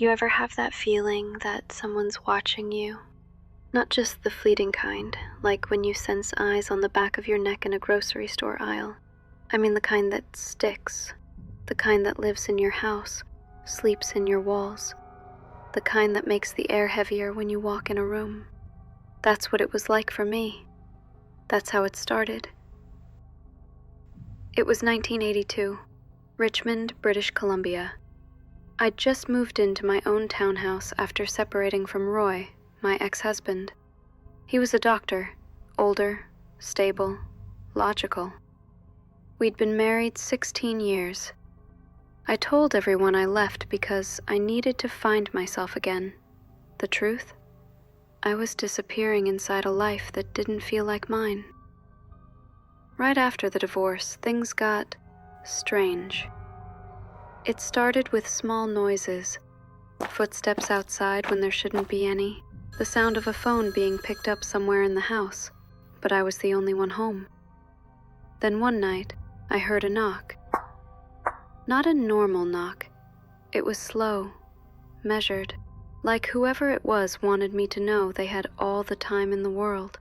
You ever have that feeling that someone's watching you? Not just the fleeting kind, like when you sense eyes on the back of your neck in a grocery store aisle. I mean the kind that sticks, the kind that lives in your house, sleeps in your walls, the kind that makes the air heavier when you walk in a room. That's what it was like for me. That's how it started. It was 1982, Richmond, British Columbia. I'd just moved into my own townhouse after separating from Roy, my ex-husband. He was a doctor, older, stable, logical. We'd been married 16 years. I told everyone I left because I needed to find myself again. The truth? I was disappearing inside a life that didn't feel like mine. Right after the divorce, things got strange. It started with small noises, footsteps outside when there shouldn't be any, the sound of a phone being picked up somewhere in the house, but I was the only one home. Then one night, I heard a knock. Not a normal knock. It was slow, measured, like whoever it was wanted me to know they had all the time in the world.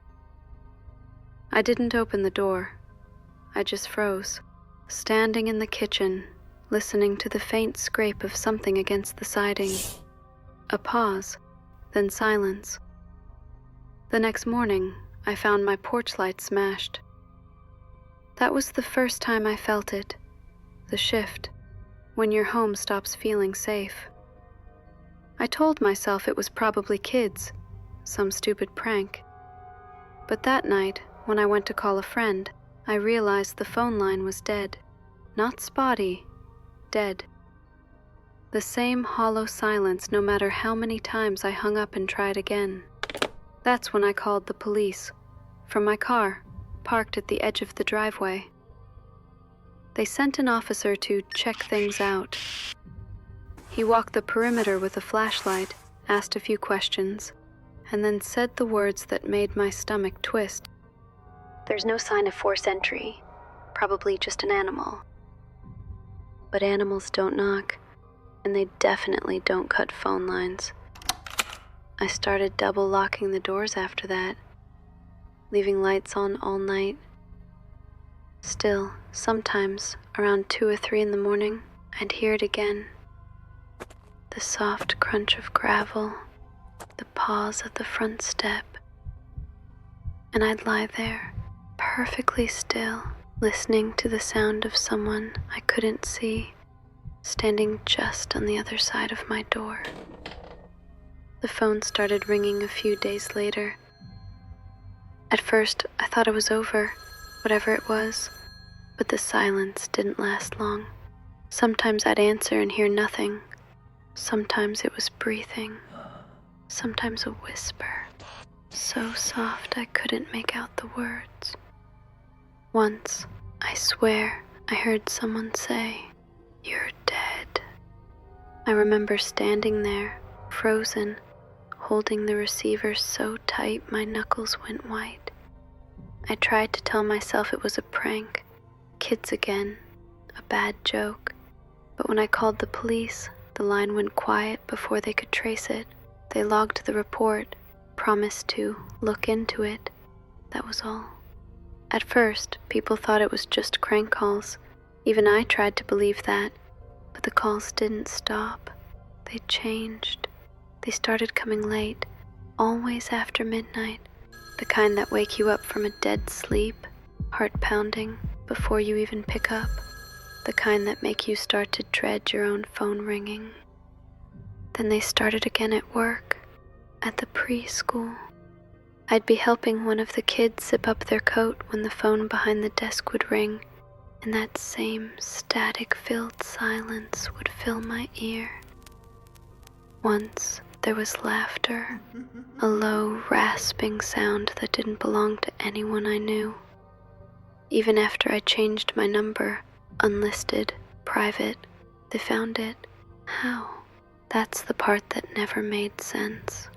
I didn't open the door. I just froze, standing in the kitchen, listening to the faint scrape of something against the siding. A pause, then silence. The next morning, I found my porch light smashed. That was the first time I felt it, the shift, when your home stops feeling safe. I told myself it was probably kids, some stupid prank. But that night, when I went to call a friend, I realized the phone line was dead. Not spotty, dead. The same hollow silence no matter how many times I hung up and tried again. That's when I called the police, from my car, parked at the edge of the driveway. They sent an officer to check things out. He walked the perimeter with a flashlight, asked a few questions, and then said the words that made my stomach twist. "There's no sign of forced entry. Probably just an animal. But animals don't knock, and they definitely don't cut phone lines." I started double locking the doors after that, leaving lights on all night. Still, sometimes, around 2 or 3 in the morning, I'd hear it again. The soft crunch of gravel, the pause at the front step. And I'd lie there, perfectly still, listening to the sound of someone I couldn't see, standing just on the other side of my door. The phone started ringing a few days later. At first, I thought it was over, whatever it was, but the silence didn't last long. Sometimes I'd answer and hear nothing. Sometimes it was breathing. Sometimes a whisper, so soft I couldn't make out the words. Once, I swear, I heard someone say, "You're dead." I remember standing there, frozen, holding the receiver so tight my knuckles went white. I tried to tell myself it was a prank, kids again, a bad joke. But when I called the police, the line went quiet before they could trace it. They logged the report, promised to look into it. That was all. At first, people thought it was just crank calls. Even I tried to believe that, but the calls didn't stop. They changed. They started coming late, always after midnight, the kind that wake you up from a dead sleep, heart pounding, before you even pick up, the kind that make you start to dread your own phone ringing. Then they started again at work, at the preschool. I'd be helping one of the kids zip up their coat when the phone behind the desk would ring, and that same static-filled silence would fill my ear. Once, there was laughter, a low, rasping sound that didn't belong to anyone I knew. Even after I changed my number, unlisted, private, they found it. How? That's the part that never made sense.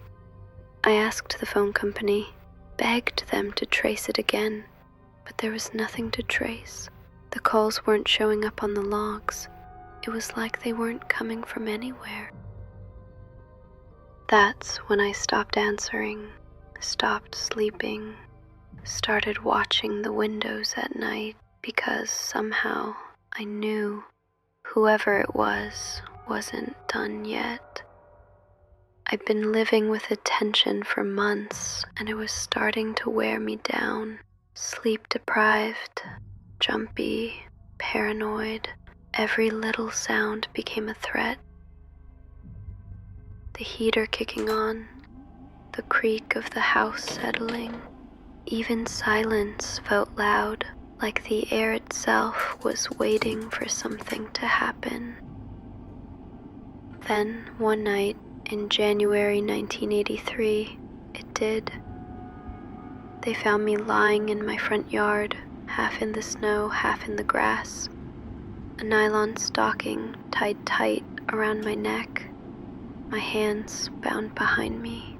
I asked the phone company, begged them to trace it again, but there was nothing to trace. The calls weren't showing up on the logs. It was like they weren't coming from anywhere. That's when I stopped answering, stopped sleeping, started watching the windows at night because somehow I knew whoever it was wasn't done yet. I'd been living with a tension for months and it was starting to wear me down. Sleep deprived, jumpy, paranoid. Every little sound became a threat. The heater kicking on, the creak of the house settling. Even silence felt loud, like the air itself was waiting for something to happen. Then, one night in January 1983, it did. They found me lying in my front yard, half in the snow, half in the grass. A nylon stocking tied tight around my neck, my hands bound behind me.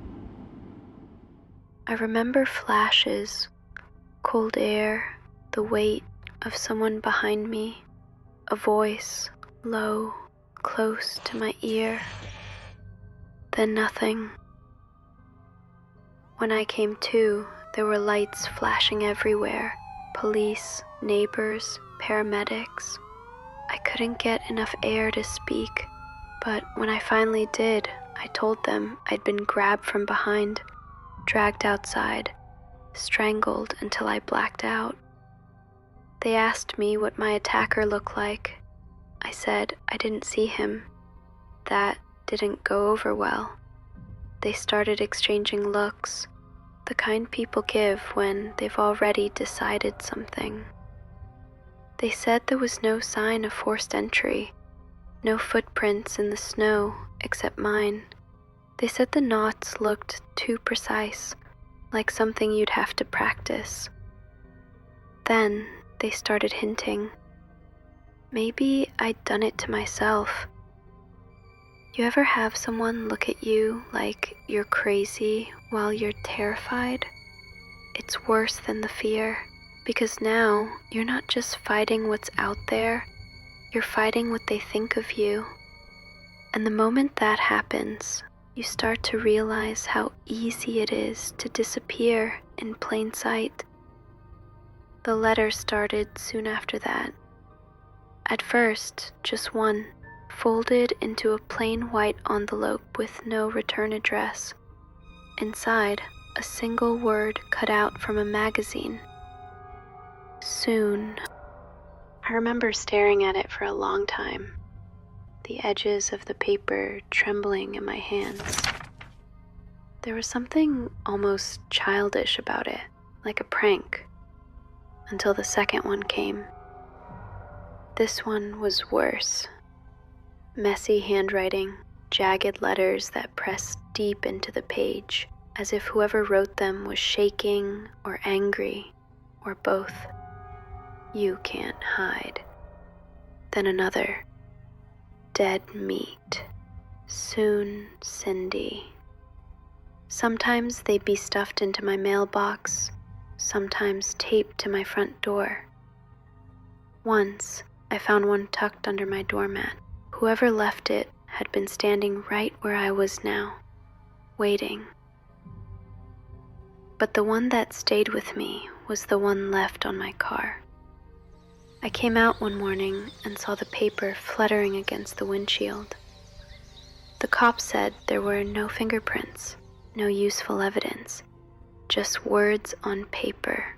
I remember flashes, cold air, the weight of someone behind me, a voice, low, close to my ear. Then nothing. When I came to, there were lights flashing everywhere, police, neighbors, paramedics. I couldn't get enough air to speak, but when I finally did, I told them I'd been grabbed from behind, dragged outside, strangled until I blacked out. They asked me what my attacker looked like. I said I didn't see him. That didn't go over well. They started exchanging looks, the kind people give when they've already decided something. They said there was no sign of forced entry, no footprints in the snow except mine. They said the knots looked too precise, like something you'd have to practice. Then they started hinting. Maybe I'd done it to myself. You ever have someone look at you like you're crazy while you're terrified? It's worse than the fear, because now you're not just fighting what's out there, you're fighting what they think of you. And the moment that happens, you start to realize how easy it is to disappear in plain sight. The letter started soon after that. At first, just one, folded into a plain white envelope with no return address. Inside, a single word cut out from a magazine. Soon. I remember staring at it for a long time, the edges of the paper trembling in my hands. There was something almost childish about it, like a prank, until the second one came. This one was worse. Messy handwriting, jagged letters that pressed deep into the page, as if whoever wrote them was shaking or angry, or both. You can't hide. Then another. Dead meat. Soon, Cindy. Sometimes they'd be stuffed into my mailbox, sometimes taped to my front door. Once, I found one tucked under my doormat. Whoever left it had been standing right where I was now, waiting. But the one that stayed with me was the one left on my car. I came out one morning and saw the paper fluttering against the windshield. The cop said there were no fingerprints, no useful evidence, just words on paper.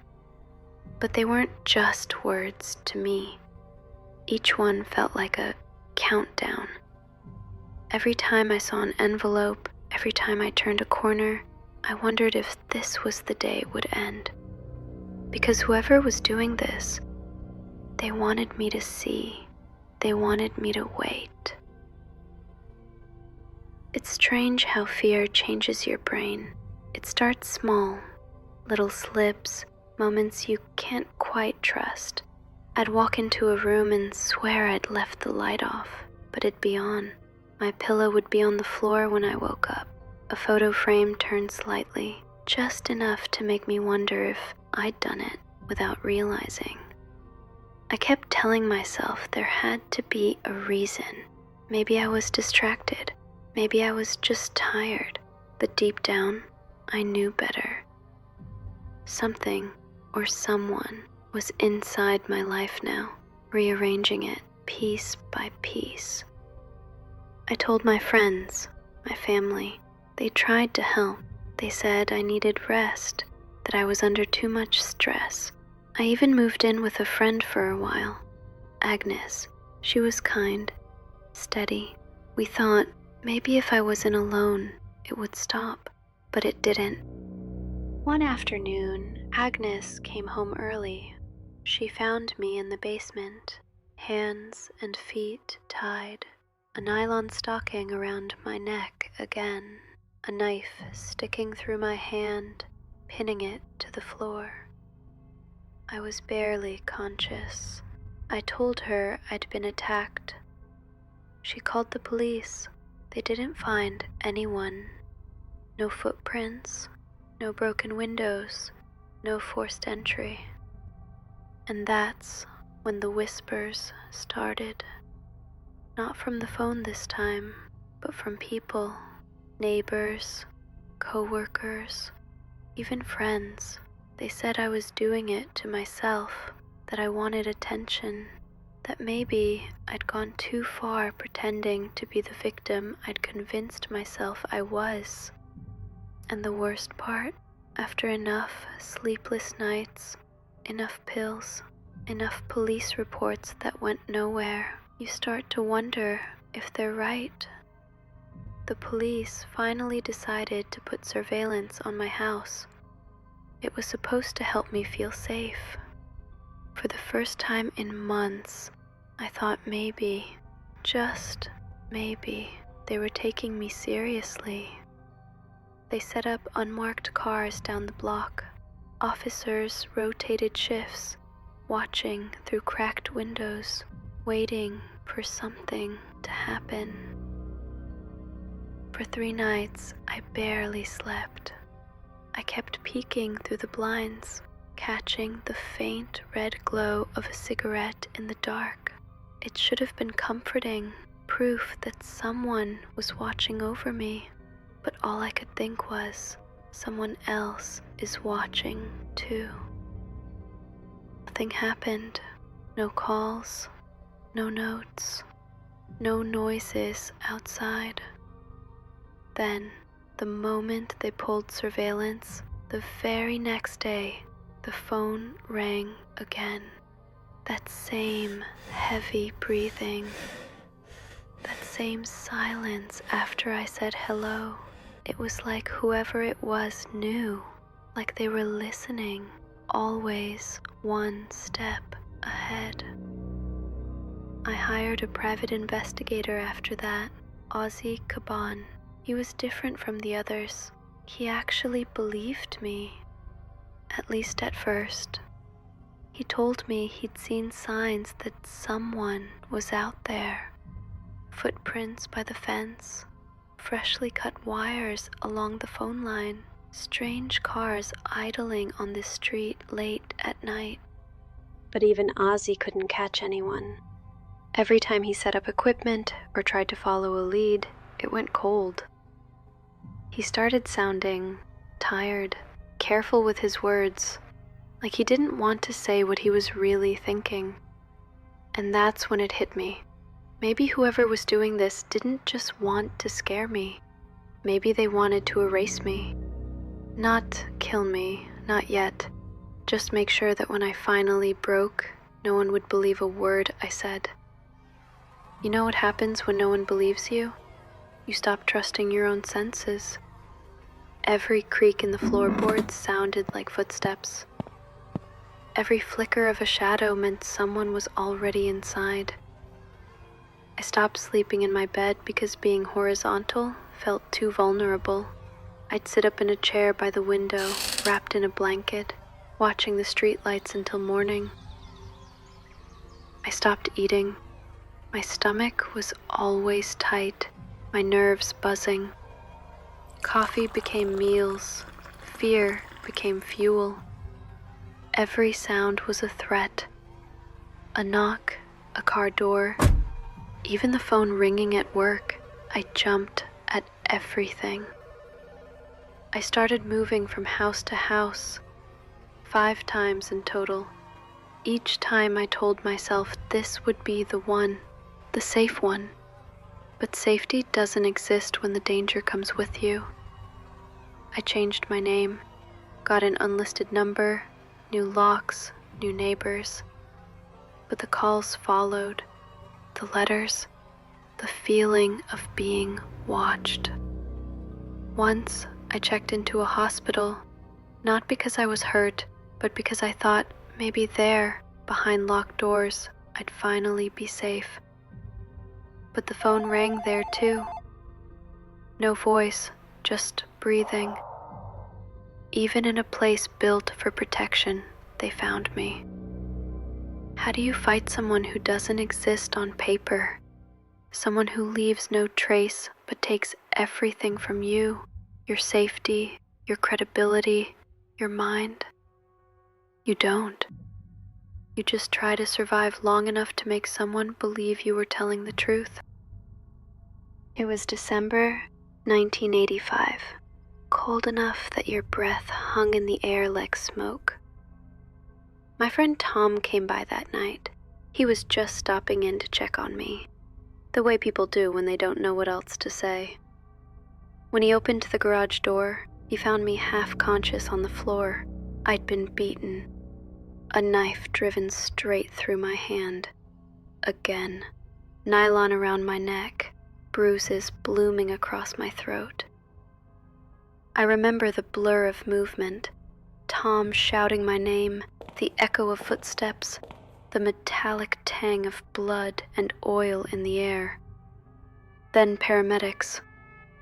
But they weren't just words to me. Each one felt like a countdown. Every time I saw an envelope, every time I turned a corner, I wondered if this was the day it would end. Because whoever was doing this, they wanted me to see. They wanted me to wait. It's strange how fear changes your brain. It starts small, little slips, moments you can't quite trust. I'd walk into a room and swear I'd left the light off, but it'd be on. My pillow would be on the floor when I woke up. A photo frame turned slightly, just enough to make me wonder if I'd done it without realizing. I kept telling myself there had to be a reason. Maybe I was distracted. Maybe I was just tired, but deep down, I knew better. Something or someone was inside my life now, rearranging it piece by piece. I told my friends, my family. They tried to help. They said I needed rest, that I was under too much stress. I even moved in with a friend for a while, Agnes. She was kind, steady. We thought maybe if I wasn't alone, it would stop, but it didn't. One afternoon, Agnes came home early. She found me in the basement, hands and feet tied, a nylon stocking around my neck again, a knife sticking through my hand, pinning it to the floor. I was barely conscious. I told her I'd been attacked. She called the police. They didn't find anyone. No footprints, no broken windows, no forced entry. And that's when the whispers started. Not from the phone this time, but from people, neighbors, co-workers, even friends. They said I was doing it to myself, that I wanted attention, that maybe I'd gone too far pretending to be the victim I'd convinced myself I was. And the worst part, after enough sleepless nights, enough pills, enough police reports that went nowhere, you start to wonder if they're right. The police finally decided to put surveillance on my house. It was supposed to help me feel safe. For the first time in months, I thought maybe, just maybe, they were taking me seriously. They set up unmarked cars down the block. Officers rotated shifts, watching through cracked windows, waiting for something to happen. For 3 nights, I barely slept. I kept peeking through the blinds, catching the faint red glow of a cigarette in the dark. It should have been comforting, proof that someone was watching over me, but all I could think was, someone else is watching too. Nothing happened. No calls, no notes, no noises outside. Then, the moment they pulled surveillance, the very next day, the phone rang again. That same heavy breathing, that same silence after I said hello. It was like whoever it was knew, like they were listening, always one step ahead. I hired a private investigator after that, Ozzy Caban. He was different from the others. He actually believed me, at least at first. He told me he'd seen signs that someone was out there. Footprints by the fence, freshly cut wires along the phone line, strange cars idling on the street late at night. But even Ozzy couldn't catch anyone. Every time he set up equipment or tried to follow a lead, it went cold. He started sounding tired, careful with his words, like he didn't want to say what he was really thinking. And that's when it hit me. Maybe whoever was doing this didn't just want to scare me. Maybe they wanted to erase me. Not kill me, not yet. Just make sure that when I finally broke, no one would believe a word I said. You know what happens when no one believes you? You stop trusting your own senses. Every creak in the floorboards sounded like footsteps. Every flicker of a shadow meant someone was already inside. I stopped sleeping in my bed because being horizontal felt too vulnerable. I'd sit up in a chair by the window, wrapped in a blanket, watching the streetlights until morning. I stopped eating. My stomach was always tight, my nerves buzzing. Coffee became meals, fear became fuel. Every sound was a threat. A knock, a car door, even the phone ringing at work. I jumped everything. I started moving from house to house, 5 times in total. Each time I told myself this would be the one, the safe one. But safety doesn't exist when the danger comes with you. I changed my name, got an unlisted number, new locks, new neighbors. But the calls followed, the letters, the feeling of being watched. Once, I checked into a hospital, not because I was hurt, but because I thought maybe there, behind locked doors, I'd finally be safe. But the phone rang there too. No voice, just breathing. Even in a place built for protection, they found me. How do you fight someone who doesn't exist on paper? Someone who leaves no trace but takes everything from you, your safety, your credibility, your mind? You don't. You just try to survive long enough to make someone believe you were telling the truth. It was December 1985, cold enough that your breath hung in the air like smoke. My friend Tom came by that night. He was just stopping in to check on me, the way people do when they don't know what else to say. When he opened the garage door, he found me half conscious on the floor. I'd been beaten. A knife driven straight through my hand. Again. Nylon around my neck. Bruises blooming across my throat. I remember the blur of movement. Tom shouting my name, the echo of footsteps, the metallic tang of blood and oil in the air. Then paramedics.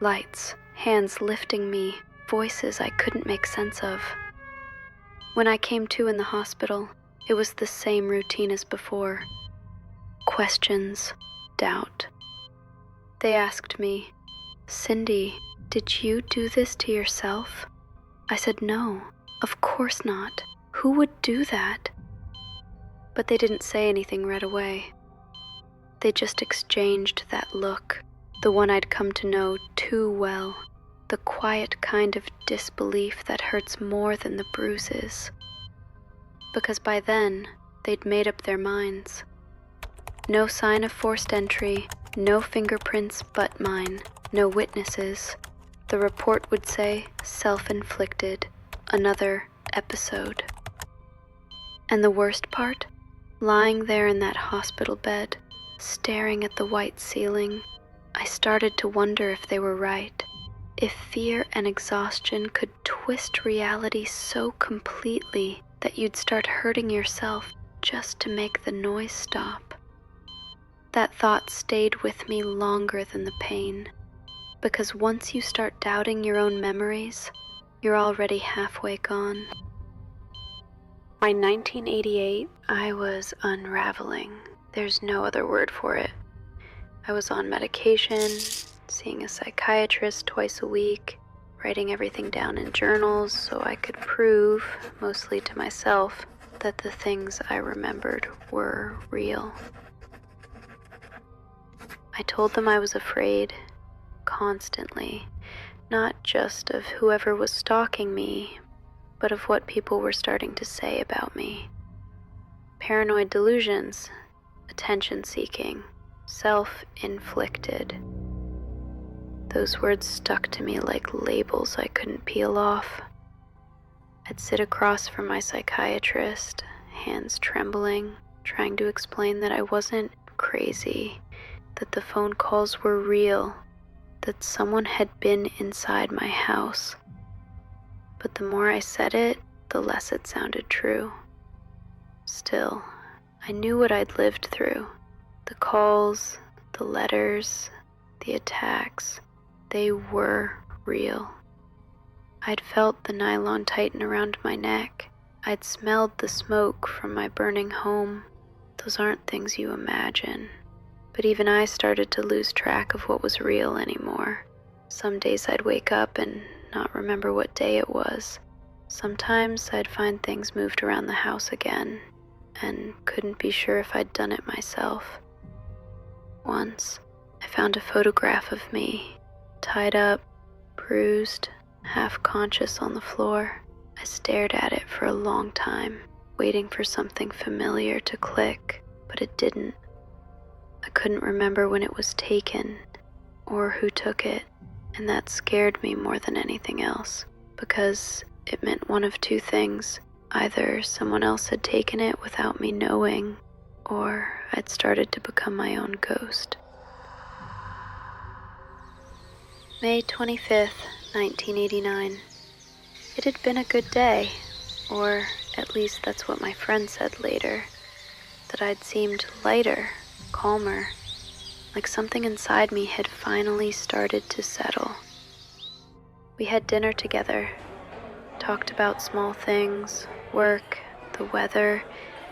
Lights, hands lifting me, voices I couldn't make sense of. When I came to in the hospital, it was the same routine as before. Questions, doubt. They asked me, "Cindy, did you do this to yourself?" I said no, of course not. Who would do that? But they didn't say anything right away. They just exchanged that look, the one I'd come to know too well. The quiet kind of disbelief that hurts more than the bruises. Because by then, they'd made up their minds. No sign of forced entry, no fingerprints but mine, no witnesses. The report would say self-inflicted, another episode. And the worst part? Lying there in that hospital bed, staring at the white ceiling, I started to wonder if they were right. If fear and exhaustion could twist reality so completely that you'd start hurting yourself just to make the noise stop. That thought stayed with me longer than the pain, because once you start doubting your own memories, you're already halfway gone. By 1988, I was unraveling. There's no other word for it. I was on medication, seeing a psychiatrist twice a week, writing everything down in journals so I could prove, mostly to myself, that the things I remembered were real. I told them I was afraid, constantly, not just of whoever was stalking me, but of what people were starting to say about me. Paranoid delusions, attention-seeking, self-inflicted. Those words stuck to me like labels I couldn't peel off. I'd sit across from my psychiatrist, hands trembling, trying to explain that I wasn't crazy, that the phone calls were real, that someone had been inside my house. But the more I said it, the less it sounded true. Still, I knew what I'd lived through. The calls, the letters, the attacks. They were real. I'd felt the nylon tighten around my neck. I'd smelled the smoke from my burning home. Those aren't things you imagine. But even I started to lose track of what was real anymore. Some days I'd wake up and not remember what day it was. Sometimes I'd find things moved around the house again and couldn't be sure if I'd done it myself. Once, I found a photograph of me, tied up, bruised, half-conscious on the floor. I stared at it for a long time, waiting for something familiar to click, but it didn't. I couldn't remember when it was taken or who took it, and that scared me more than anything else, because it meant one of two things. Either someone else had taken it without me knowing, or I'd started to become my own ghost. May 25th, 1989. It had been a good day, or at least that's what my friend said later, that I'd seemed lighter, calmer, like something inside me had finally started to settle. We had dinner together, talked about small things, work, the weather,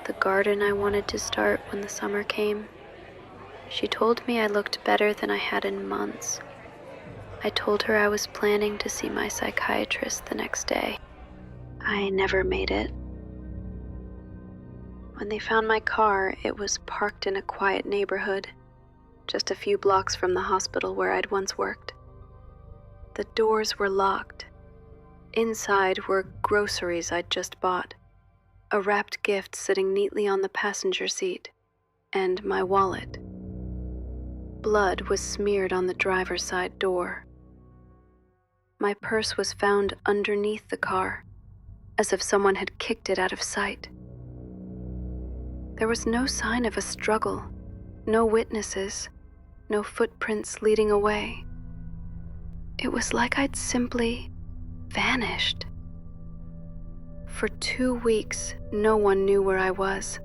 the garden I wanted to start when the summer came. She told me I looked better than I had in months. I told her I was planning to see my psychiatrist the next day. I never made it. When they found my car, it was parked in a quiet neighborhood, just a few blocks from the hospital where I'd once worked. The doors were locked. Inside were groceries I'd just bought, a wrapped gift sitting neatly on the passenger seat, and my wallet. Blood was smeared on the driver's side door. My purse was found underneath the car, as if someone had kicked it out of sight. There was no sign of a struggle, no witnesses, no footprints leading away. It was like I'd simply vanished. For 2 weeks, no one knew where I was.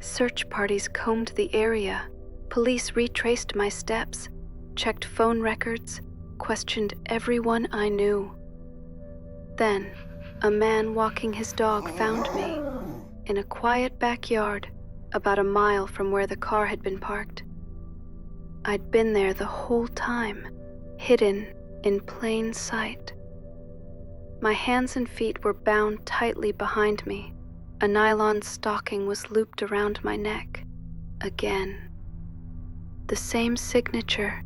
Search parties combed the area. Police retraced my steps, checked phone records, questioned everyone I knew. Then, a man walking his dog found me in a quiet backyard about a mile from where the car had been parked. I'd been there the whole time, hidden in plain sight. My hands and feet were bound tightly behind me. A nylon stocking was looped around my neck. Again. The same signature,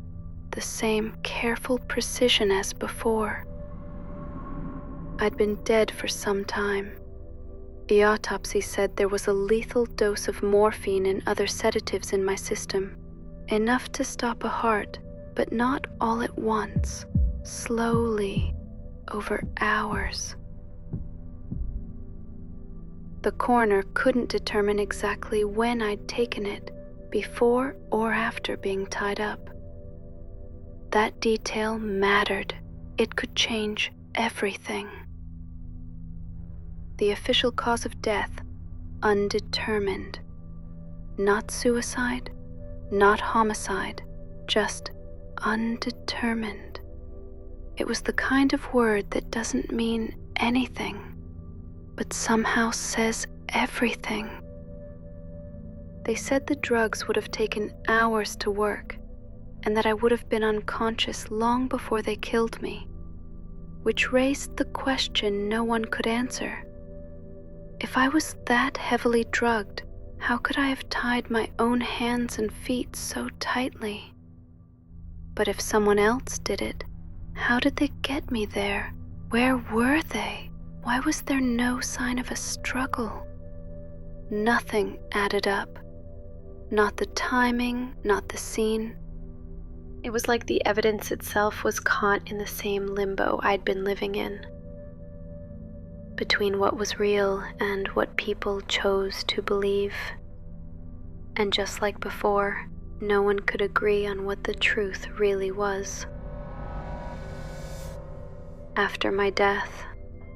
the same careful precision as before. I'd been dead for some time. The autopsy said there was a lethal dose of morphine and other sedatives in my system, enough to stop a heart, but not all at once, slowly, over hours. The coroner couldn't determine exactly when I'd taken it, before or after being tied up. That detail mattered. It could change everything. The official cause of death, undetermined. Not suicide, not homicide, just undetermined. It was the kind of word that doesn't mean anything, but somehow says everything. They said the drugs would have taken hours to work, and that I would have been unconscious long before they killed me, which raised the question no one could answer. If I was that heavily drugged, how could I have tied my own hands and feet so tightly? But if someone else did it, how did they get me there? Where were they? Why was there no sign of a struggle? Nothing added up. Not the timing, not the scene. It was like the evidence itself was caught in the same limbo I'd been living in, between what was real and what people chose to believe. And just like before, no one could agree on what the truth really was. After my death,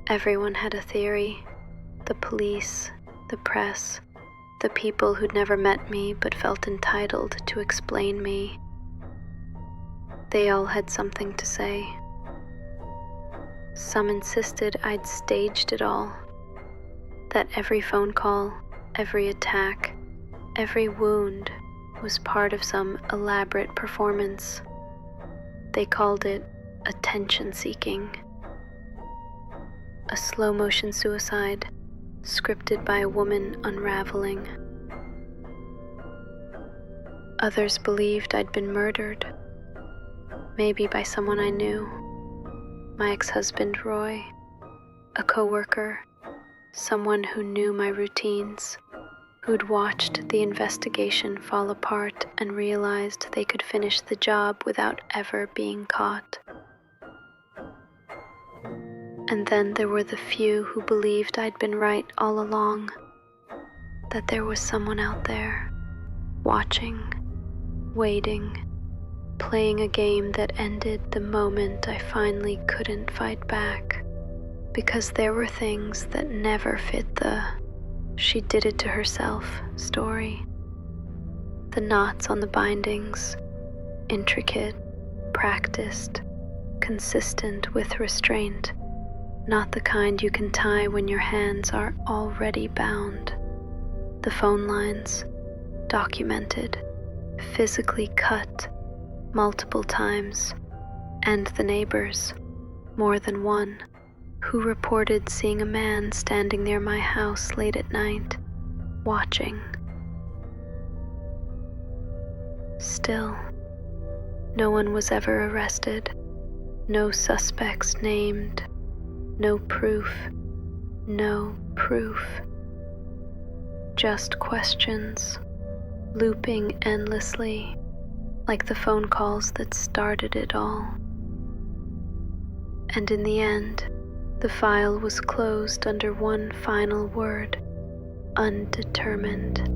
everyone had a theory. The police, the press, the people who'd never met me but felt entitled to explain me. They all had something to say. Some insisted I'd staged it all, that every phone call, every attack, every wound was part of some elaborate performance. They called it attention-seeking. A slow-motion suicide, scripted by a woman unraveling. Others believed I'd been murdered. maybe by someone I knew. My ex-husband Roy, a coworker, someone who knew my routines, who'd watched the investigation fall apart and realized they could finish the job without ever being caught. And then there were the few who believed I'd been right all along, that there was someone out there, watching, waiting, playing a game that ended the moment I finally couldn't fight back, because there were things that never fit the "she did it to herself" story. The knots on the bindings, intricate, practiced, consistent with restraint, not the kind you can tie when your hands are already bound. The phone lines, documented, physically cut multiple times, and the neighbors, more than one, who reported seeing a man standing near my house late at night, watching. Still, no one was ever arrested, no suspects named, no proof. Just questions, looping endlessly, like the phone calls that started it all. And in the end, the file was closed under one final word: undetermined.